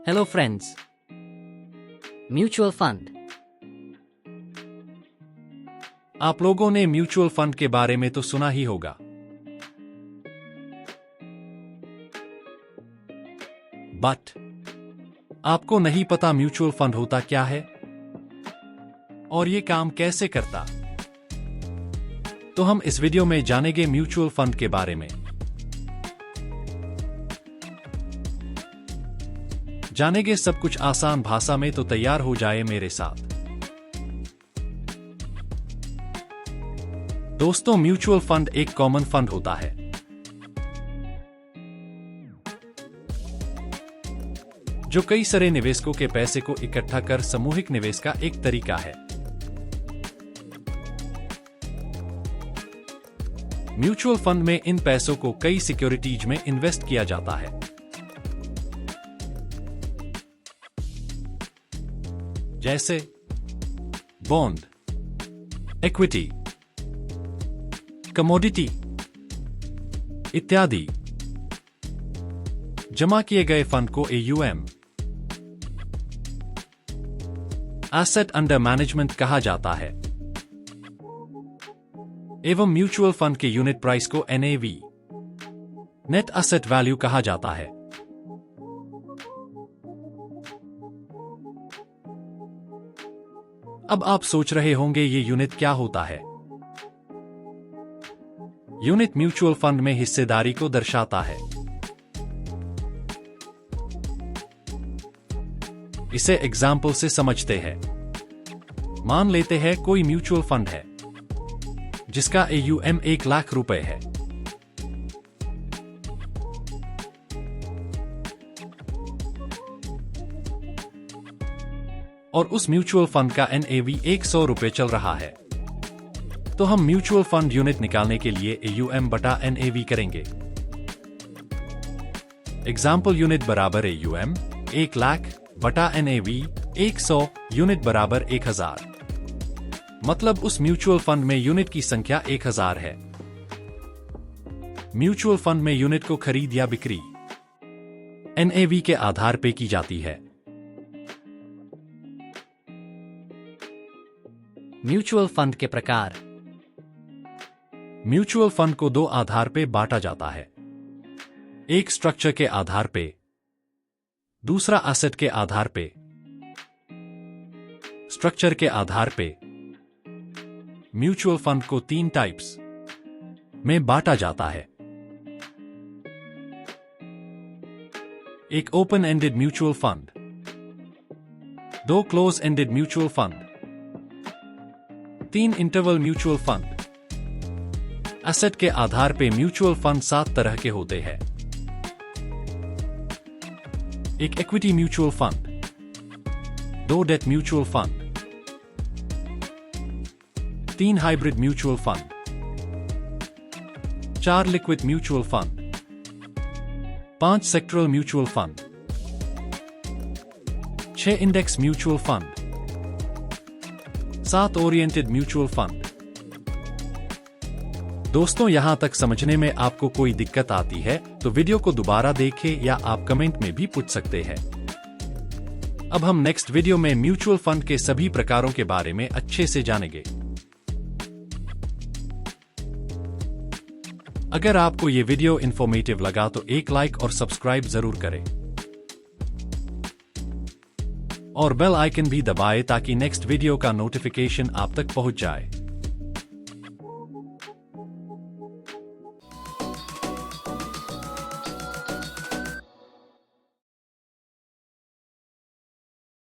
Hello friends. Mutual fund. आप लोगों ने म्यूचुअल फंड के बारे में तो सुना ही होगा, बट आपको नहीं पता म्यूचुअल फंड होता क्या है और ये काम कैसे करता। तो हम इस वीडियो में जानेंगे म्यूचुअल फंड के बारे में। जानेंगे सब कुछ आसान भाषा में, तो तैयार हो जाए मेरे साथ। दोस्तों, म्यूचुअल फंड एक कॉमन फंड होता है जो कई सारे निवेशकों के पैसे को इकट्ठा कर सामूहिक निवेश का एक तरीका है। म्यूचुअल फंड में इन पैसों को कई सिक्योरिटीज में इन्वेस्ट किया जाता है, जैसे बॉन्ड, इक्विटी, कमोडिटी इत्यादि। जमा किए गए फंड को AUM, एसेट अंडर मैनेजमेंट कहा जाता है, एवं म्यूचुअल फंड के यूनिट प्राइस को NAV, नेट एसेट वैल्यू कहा जाता है। अब आप सोच रहे होंगे ये यूनिट क्या होता है। यूनिट म्यूचुअल फंड में हिस्सेदारी को दर्शाता है। इसे एग्जाम्पल से समझते हैं। मान लेते हैं कोई म्यूचुअल फंड है जिसका AUM 1 लाख रुपए है। और उस म्यूचुअल फंड का NAV 100 रुपए चल रहा है। तो हम म्यूचुअल फंड यूनिट निकालने के लिए AUM बटा NAV करेंगे। एग्जाम्पल यूनिट बराबर AUM 1 लाख बटा NAV 100 यूनिट बराबर 1000। मतलब उस म्यूचुअल फंड में यूनिट की संख्या 1000 है। म्यूचुअल फंड में यूनिट को खरीद या बिक्री NAV के आधार पे की जाती है। म्यूचुअल फंड के प्रकार। म्यूचुअल फंड को 2 आधार पे बांटा जाता है। एक स्ट्रक्चर के आधार पे, दूसरा एसेट के आधार पे। स्ट्रक्चर के आधार पे म्यूचुअल फंड को 3 टाइप्स में बांटा जाता है। एक open ended mutual fund, 2 close ended mutual fund, 3 interval mutual fund. Asset के आधार पे म्यूचुअल फंड 7 तरह के होते हैं। एक equity mutual fund, 2 debt mutual fund, 3 hybrid mutual fund, 4 liquid mutual fund, 5 sectoral mutual fund, 6 index mutual fund, 7 oriented mutual fund. दोस्तों, यहां तक समझने में आपको कोई दिक्कत आती है तो वीडियो को दोबारा देखें या आप कमेंट में भी पूछ सकते हैं। अब हम नेक्स्ट वीडियो में म्यूचुअल फंड के सभी प्रकारों के बारे में अच्छे से जानेंगे। अगर आपको ये वीडियो इंफॉर्मेटिव लगा तो एक लाइक और सब्सक्राइब जरूर करें और बेल आइकन भी दबाएं ताकि नेक्स्ट वीडियो का नोटिफिकेशन आप तक पहुंच जाए।